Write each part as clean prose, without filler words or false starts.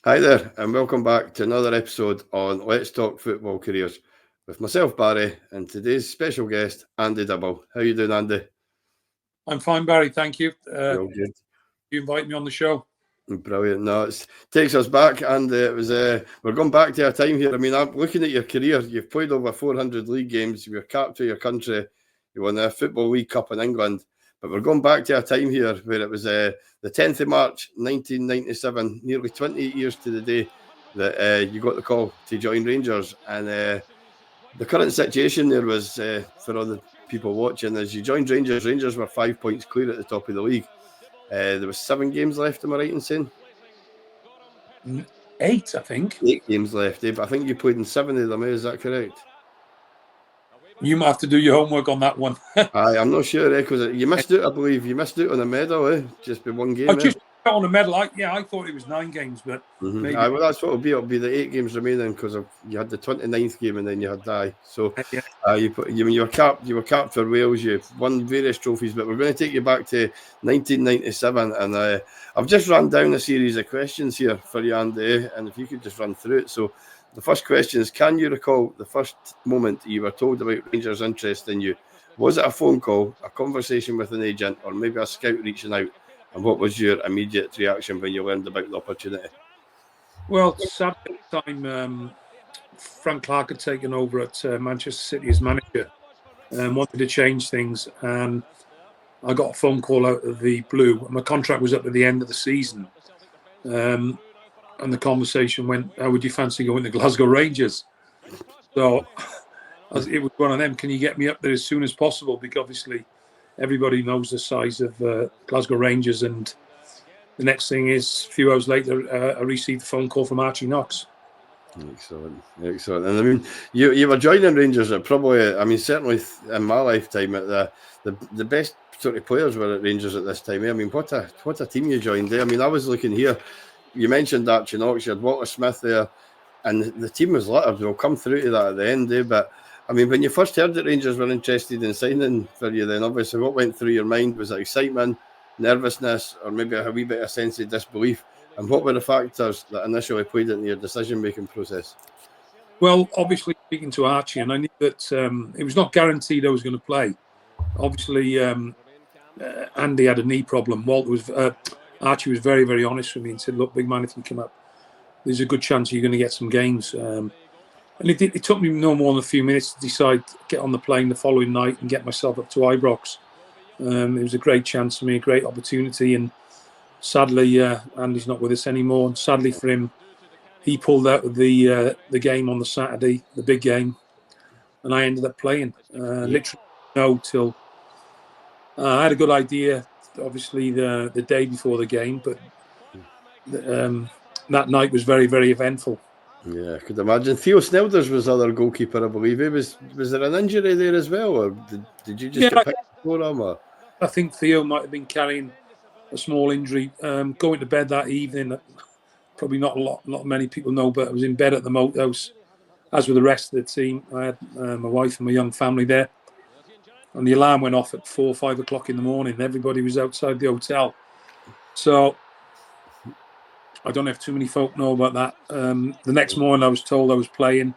Hi there, and welcome back to another episode on Let's Talk Football Careers with myself, Barry, and today's special guest, Andy Dibble. How you doing, Andy? I'm fine, Barry. Thank you. Real good. You invite me on the show. Brilliant. No, it takes us back, and it was. We're going back to a time here. I mean, I'm looking at your career. You've played over 400 league games. You're capped for your country. You won the Football League Cup in England. But we're going back to a time here where it was the 10th of March, 1997, nearly 28 years to the day that you got the call to join Rangers. And the current situation there was, for all the people watching, as you joined Rangers, Rangers were 5 points clear at the top of the league. There was 7 games left, am I right in saying? 8, I think. 8 games left, but I think you played in 7 of them, is that correct? You might have to do your homework on that one. I'm not sure, because you missed out, I believe. You missed out on a medal, just by 1 game. Just on a medal. I thought it was 9 games, but maybe. Well, that's what it'll be. It'll be the 8 games remaining, because you had the 29th game and then you had die. So you were capped for Wales. You've won various trophies, but we're going to take you back to 1997, and I've just run down a series of questions here for you, Andy, and if you could just run through it. So the first question is, can you recall the first moment you were told about Rangers' interest in you? Was it a phone call, a conversation with an agent, or maybe a scout reaching out? And what was your immediate reaction when you learned about the opportunity? Well, sadly at the time, Frank Clark had taken over at Manchester City as manager and wanted to change things. And I got a phone call out of the blue. My contract was up at the end of the season. And the conversation went, how would you fancy going to Glasgow Rangers? So it was one of them, can you get me up there as soon as possible? Because obviously everybody knows the size of Glasgow Rangers. And the next thing is, a few hours later, I received a phone call from Archie Knox. Excellent. And I mean, you were joining Rangers at probably, I mean, certainly in my lifetime, at the best sort of players were at Rangers at this time. I mean, what a team you joined there. I mean, I was looking here. You mentioned Archie Knox, you had Walter Smith there, and the team was littered. We'll come through to that at the end, but I mean, when you first heard that Rangers were interested in signing for you, then obviously what went through your mind? Was it excitement, nervousness, or maybe a wee bit of sense of disbelief? And what were the factors that initially played into your decision-making process? Well, obviously speaking to Archie, and I knew that it was not guaranteed I was going to play. Obviously, Andy had a knee problem. Archie was very, very honest with me and said, look, big man, if you come up, there's a good chance you're going to get some games. And it took me no more than a few minutes to decide to get on the plane the following night and get myself up to Ibrox. It was a great chance for me, a great opportunity. And sadly, Andy's not with us anymore. And sadly for him, he pulled out of the game on the Saturday, the big game. And I ended up playing. Literally no till I had a good idea, obviously, the day before the game. But that night was very, very eventful. Yeah, I could imagine. Theo Snelders was other goalkeeper, I believe. Was there an injury there as well, or did you just get picked for him? Or? I think Theo might have been carrying a small injury. Going to bed that evening, probably not many people know, but I was in bed at the moat house, as with the rest of the team. I had my wife and my young family there, and the alarm went off at 4 or 5 o'clock in the morning. Everybody was outside the hotel, so I don't know if too many folk know about that. The next morning I was told I was playing,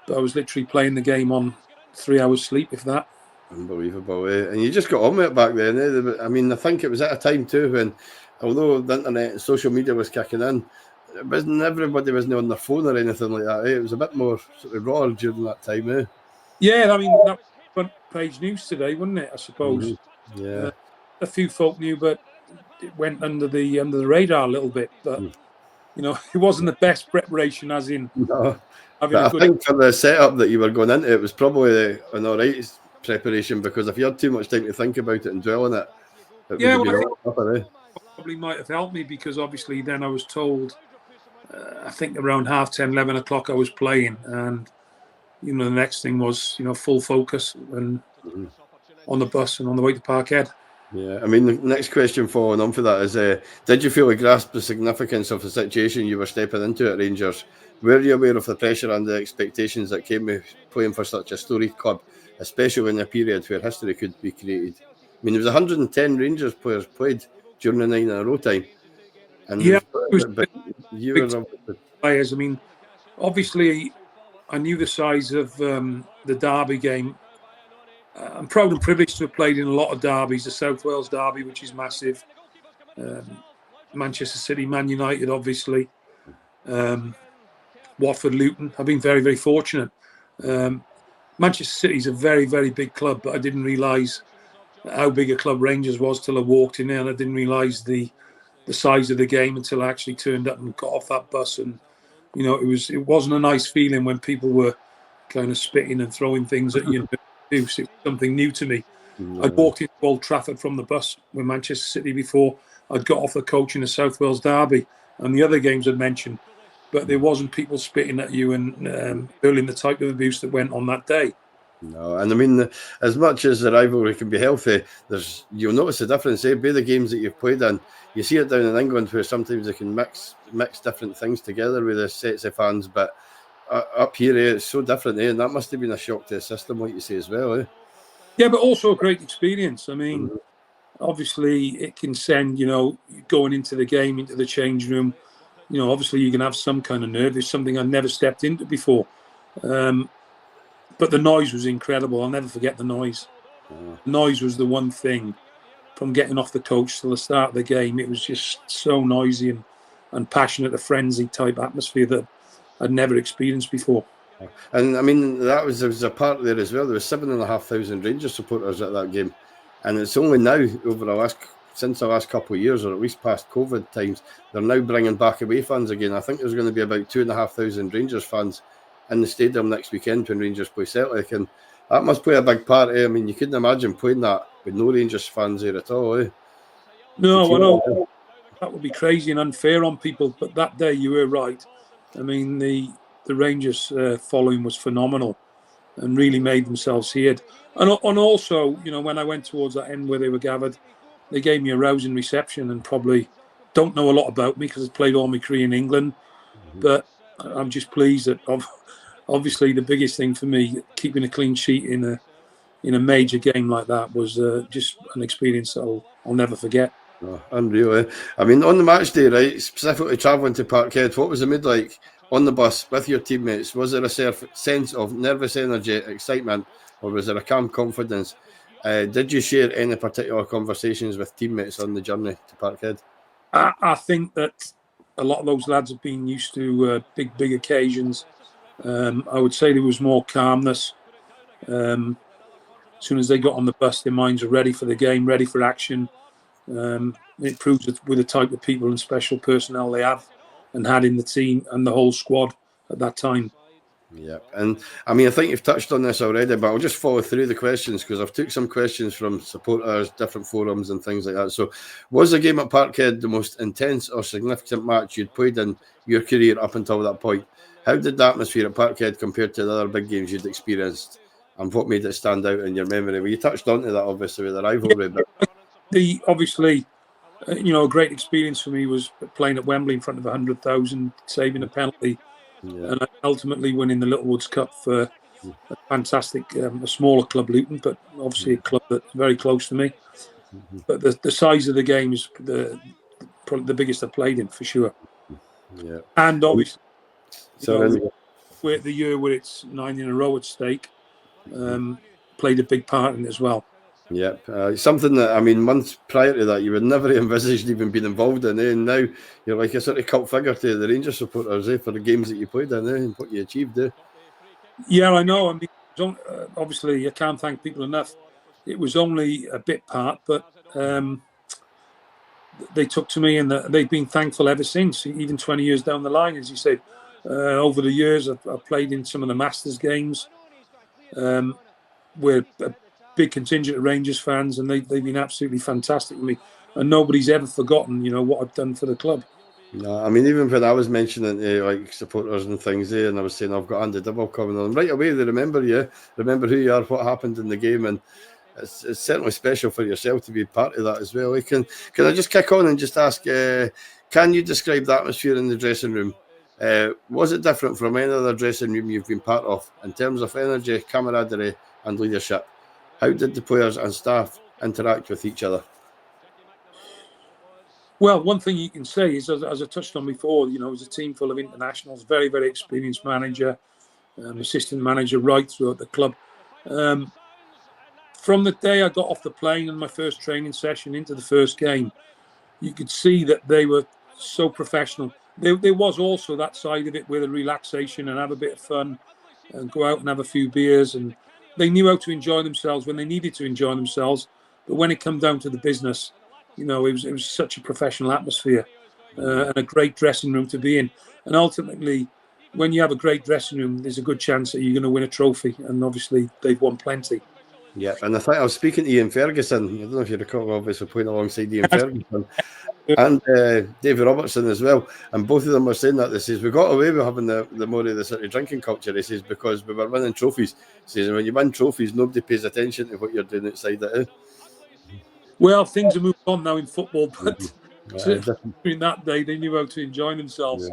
but I was literally playing the game on 3 hours sleep, if that. Unbelievable, eh? And you just got on with it back then, eh? I mean, I think it was at a time too when, although the internet and social media was kicking in, everybody wasn't on their phone or anything like that, eh? It was a bit more sort of raw during that time, eh? Yeah, I mean, that was front page news today, wasn't it, I suppose? Mm-hmm. Yeah. A few folk knew, but it went under the radar a little bit. But you know, it wasn't the best preparation, as in. No, but I think for the setup that you were going into, it was probably an all right preparation, because if you had too much time to think about it and dwell on it, probably might have helped me, because obviously then I was told, I think around 10:30, 11 o'clock I was playing, and you know the next thing was full focus and on the bus and on the way to Parkhead. Yeah, I mean, the next question following on for that is, did you feel a grasp the significance of the situation you were stepping into at Rangers? Were you aware of the pressure and the expectations that came with playing for such a storied club, especially in a period where history could be created? I mean, there was 110 Rangers players played during the 9 in a row time. And Yeah, it was but you big were players. I mean, obviously, I knew the size of the Derby game. I'm proud and privileged to have played in a lot of derbies. The South Wales Derby, which is massive. Manchester City, Man United, obviously. Watford, Luton. I've been very, very fortunate. Manchester City is a very, very big club, but I didn't realise how big a club Rangers was till I walked in there, and I didn't realise the size of the game until I actually turned up and got off that bus. And it wasn't a nice feeling when people were kind of spitting and throwing things at you. It was something new to me. I'd walked into Old Trafford from the bus with Manchester City before. I'd got off the coach in the South Wales Derby and the other games I'd mentioned, but there wasn't people spitting at you and hurling the type of abuse that went on that day. No, and I mean, as much as the rivalry can be healthy, you'll notice the difference. Be the games that you've played in, you see it down in England where sometimes they can mix different things together with the sets of fans, but up here it's so different, and that must have been a shock to the system, like you say as well. Yeah, but also a great experience. I mean, obviously it can send going into the game, into the change room. Obviously you can have some kind of nerve. It's something I've never stepped into before. But the noise was incredible. I'll never forget the noise. The noise was the one thing from getting off the coach till the start of the game. It was just so noisy and passionate, a frenzy type atmosphere that I'd never experienced before. And I mean, there was a part there as well. There was 7,500 Rangers supporters at that game, and it's only now since the last couple of years, or at least past COVID times, they're now bringing back away fans again. I think there's going to be about 2,500 Rangers fans in the stadium next weekend when Rangers play Celtic, and that must play a big part. I mean, you couldn't imagine playing that with no Rangers fans there at all. No, I know that would be crazy and unfair on people, but that day you were right. I mean, the Rangers following was phenomenal and really made themselves heard. And also, when I went towards that end where they were gathered, they gave me a rousing reception and probably don't know a lot about me because I've played all my career in England. But I'm just pleased that obviously the biggest thing for me, keeping a clean sheet in a major game like that, was just an experience that I'll never forget. Oh, unreal. I mean, on the match day, right, specifically travelling to Parkhead, what was the mood like on the bus with your teammates? Was there a sense of nervous energy, excitement, or was there a calm confidence? Did you share any particular conversations with teammates on the journey to Parkhead? I think that a lot of those lads have been used to big occasions. I would say there was more calmness. As soon as they got on the bus, their minds were ready for the game, ready for action. It proves that with the type of people and special personnel they have and had in the team and the whole squad at that time. Yeah, and I mean, I think you've touched on this already, but I'll just follow through the questions because I've took some questions from supporters, different forums and things like that. So, was the game at Parkhead the most intense or significant match you'd played in your career up until that point? How did the atmosphere at Parkhead compare to the other big games you'd experienced, and what made it stand out in your memory? Well, you touched on to that, obviously, with the rivalry, but Obviously, a great experience for me was playing at Wembley in front of 100,000, saving a penalty, and ultimately winning the Littlewoods Cup for a fantastic, a smaller club, Luton, but obviously a club that's very close to me. But the size of the game is probably the biggest I've played in for sure. Yeah, and obviously, so we're the year where it's 9 in a row at stake, played a big part in it as well. Yeah, something that, I mean, months prior to that, you would never have envisaged even being involved in, and now you're like a sort of cult figure to the Rangers supporters, for the games that you played in, and what you achieved. Yeah, I know. I mean, obviously, I can't thank people enough. It was only a bit part, but they took to me, and they've been thankful ever since, even 20 years down the line, as you said. Over the years, I've played in some of the Masters games. We're a big contingent of Rangers fans, and they've been absolutely fantastic with me. And nobody's ever forgotten, what I've done for the club. No, I mean, even when I was mentioning like supporters and things there, and I was saying I've got Andy Dibble coming on, right away they remember you, remember who you are, what happened in the game, and it's certainly special for yourself to be part of that as well. Can I just kick on and just ask, can you describe the atmosphere in the dressing room? Was it different from any other dressing room you've been part of in terms of energy, camaraderie, and leadership? How did the players and staff interact with each other? Well, one thing you can say is, as I touched on before, it was a team full of internationals, very, very experienced manager, assistant manager right throughout the club. From the day I got off the plane and my first training session into the first game, you could see that they were so professional. There was also that side of it with a relaxation and have a bit of fun and go out and have a few beers. And they knew how to enjoy themselves when they needed to enjoy themselves. But when it came down to the business, it was such a professional atmosphere and a great dressing room to be in. And ultimately, when you have a great dressing room, there's a good chance that you're going to win a trophy. And obviously, they've won plenty. Yeah, and I think I was speaking to Ian Ferguson. I don't know if you recall, obviously playing alongside Ian Ferguson and David Robertson as well. And both of them were saying that. They says we got away with having the more of the sort of drinking culture. He says because we were winning trophies. He says when you win trophies, nobody pays attention to what you're doing outside it. Well, things have moved on now in football, but during that day, they knew how to enjoy themselves,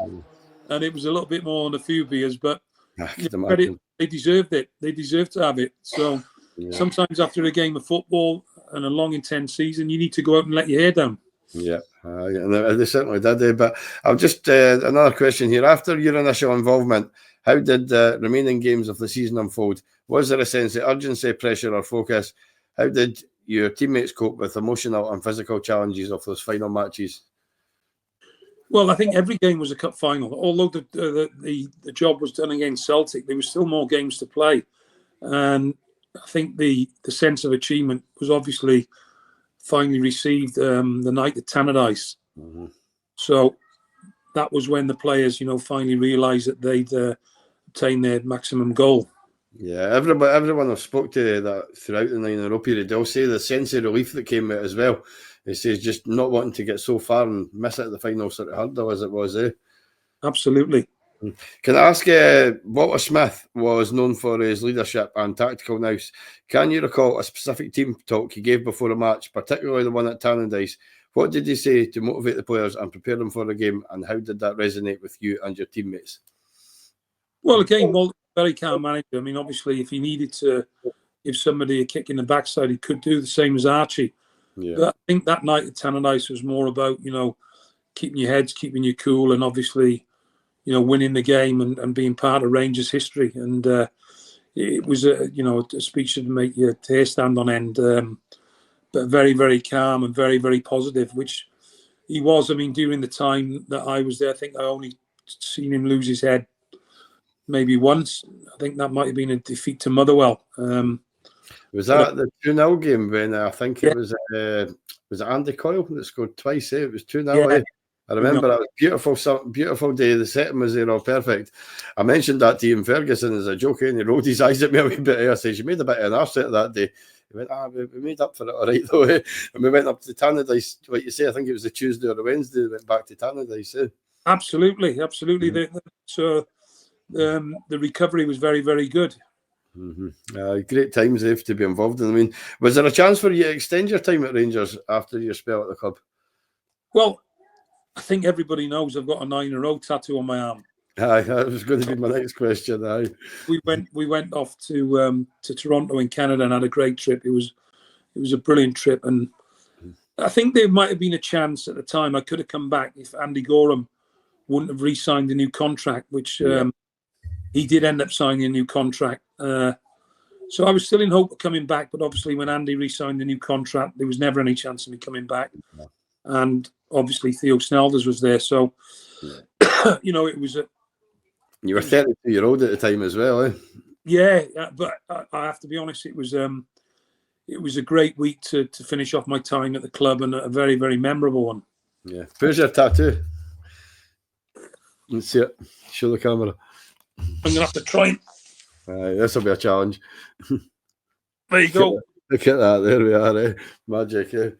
and it was a little bit more on a few beers. But they deserved it. They deserved to have it. So. Yeah. Sometimes after a game of football and a long, intense season, you need to go out and let your hair down. Yeah, and they certainly did. But I've just another question here. After your initial involvement, how did the remaining games of the season unfold? Was there a sense of urgency, pressure, or focus? How did your teammates cope with emotional and physical challenges of those final matches? Well, I think every game was a cup final. Although the job was done against Celtic, there were still more games to play, and I think the sense of achievement was obviously finally received the night at Tannadice. Mm-hmm. So that was when the players, finally realised that they'd obtained their maximum goal. Yeah, everyone I've spoke to that throughout the 9-0 period, they'll say the sense of relief that came with it as well. It says just not wanting to get so far and miss it at the final sort of hurdle as it was. Absolutely. Can I ask, Walter Smith was known for his leadership and tactical nous. Can you recall a specific team talk he gave before a match, particularly the one at Tannadice? What did he say to motivate the players and prepare them for the game, and how did that resonate with you and your teammates? Well, again, Walter, very calm manager. I mean, obviously, if he needed to give somebody a kick in the backside, he could do the same as Archie. Yeah. But I think that night at Tannadice was more about, keeping your heads, keeping you cool, and obviously, winning the game and being part of Rangers history. And it was a speech that make your hair stand on end, but very, very calm and very, very positive, which he was. I mean, during the time that I was there, I think I only seen him lose his head maybe once. I think that might have been a defeat to Motherwell. Was that the 2-0 game when I think it was Andy Coyle that scored twice? It was 2-0. Yeah. I remember it was beautiful day. The setting was there all perfect. I mentioned that to Ian Ferguson as a joke, and he rolled his eyes at me a wee bit. I said, "You made a bit of an arse out of that day." He went, we made up for it all right though. And we went up to Tannadice, like you say, I think it was the Tuesday or the Wednesday, we went back to Tannadice. Absolutely. Mm-hmm. The recovery was very, very good. Mm-hmm. Great times to be involved in. I mean, was there a chance for you to extend your time at Rangers after your spell at the club? Well, I think everybody knows I've got a 9-0 tattoo on my arm. Aye, that was going to be my next question. Aye. We went off to Toronto in Canada and had a great trip. It was a brilliant trip, and I think there might have been a chance at the time I could have come back if Andy Gorham wouldn't have re-signed a new contract, which he did end up signing a new contract. So I was still in hope of coming back, but obviously when Andy re-signed the new contract, there was never any chance of me coming back. No. And obviously Theo Snelders was there, so it was a. You were 32-year-old at the time as well, eh? Yeah, but I have to be honest, it was a great week to finish off my time at the club, and a very, very memorable one. Yeah. Where's your tattoo? Let's see it. Show the camera. I'm going to have to try and... this will be a challenge. There you go. Look at that. There we are, eh? Magic, eh?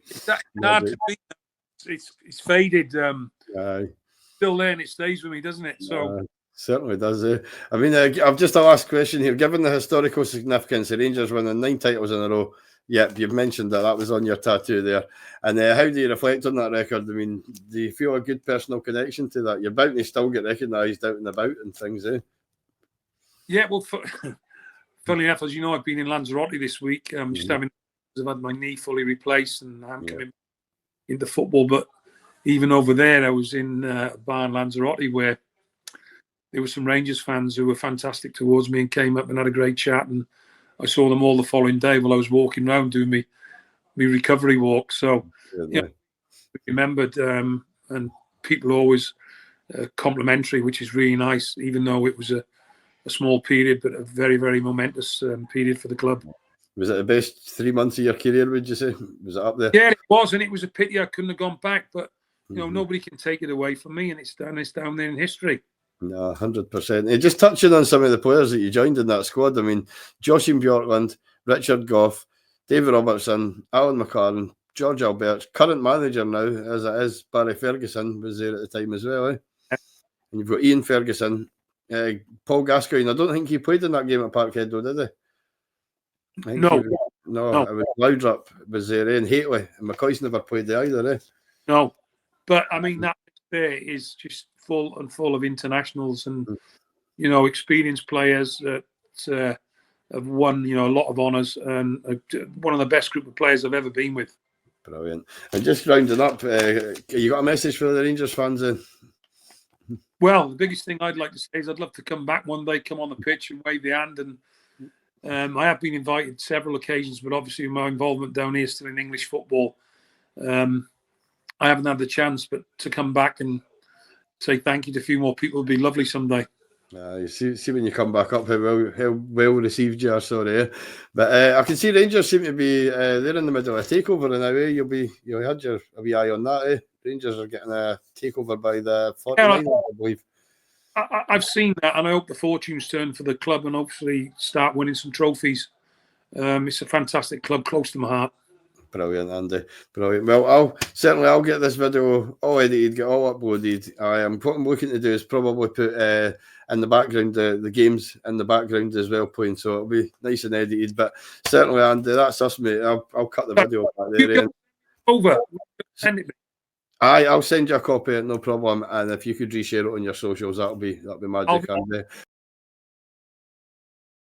Magic. It's faded. Still there, and it stays with me, doesn't it? So certainly does, eh? I mean, I've just a last question here. Given the historical significance of Rangers winning 9 titles in a row, you've mentioned that was on your tattoo there. And how do you reflect on that record? I mean, do you feel a good personal connection to that? You're bound to still get recognised out and about and things, eh? Yeah, well, funnily enough, as you know, I've been in Lanzarote this week. I've had my knee fully replaced, and I'm coming into football. But even over there, I was in bar in Lanzarote where there were some Rangers fans who were fantastic towards me and came up and had a great chat. And I saw them all the following day while I was walking around doing my recovery walk. So, you know, remembered, and people always complimentary, which is really nice, even though it was a small period, but a very, very momentous period for the club. Was it the best 3 months of your career, would you say? Was it up there? Yeah, it was, and it was a pity I couldn't have gone back, but you know, nobody can take it away from me, and it's down there in history. No, 100%. Just touching on some of the players that you joined in that squad, I mean, Joachim Bjorklund, Richard Gough, David Robertson, Alan McCarran, George Alberts, current manager now, as it is, Barry Ferguson was there at the time as well. And you've got Ian Ferguson, Paul Gascoigne. I don't think he played in that game at Parkhead, though, did he? No. No, it was Loudrup was there, and Haitley, and McCoy's never played there either, No, but I mean, that there is just full of internationals and, you know, experienced players that have won, you know, a lot of honours, and one of the best group of players I've ever been with. Brilliant. And just rounding up, you got a message for the Rangers fans then? Well, the biggest thing I'd like to say is I'd love to come back one day, come on the pitch and wave the hand. And I have been invited several occasions, but obviously my involvement down here still in English football, I haven't had the chance. But to come back and say thank you to a few more people would be lovely someday. You see when you come back up how well received you are, sorry. But I can see Rangers seem to be they're in the middle of a takeover now. You'll had your a wee eye on that. Rangers are getting a takeover by the 49ers, I believe. I've seen that, and I hope the fortunes turn for the club and hopefully start winning some trophies. It's a fantastic club, close to my heart. Brilliant, Andy. Brilliant. Well, I'll get this video all edited, get all uploaded. What I'm looking to do is probably put in the background the games in the background as well playing, so it'll be nice and edited. But certainly, Andy, that's us, mate. I'll cut the video back there. Over. Send it me. I'll send you a copy, no problem. And if you could reshare it on your socials, that'll be magic, Andy.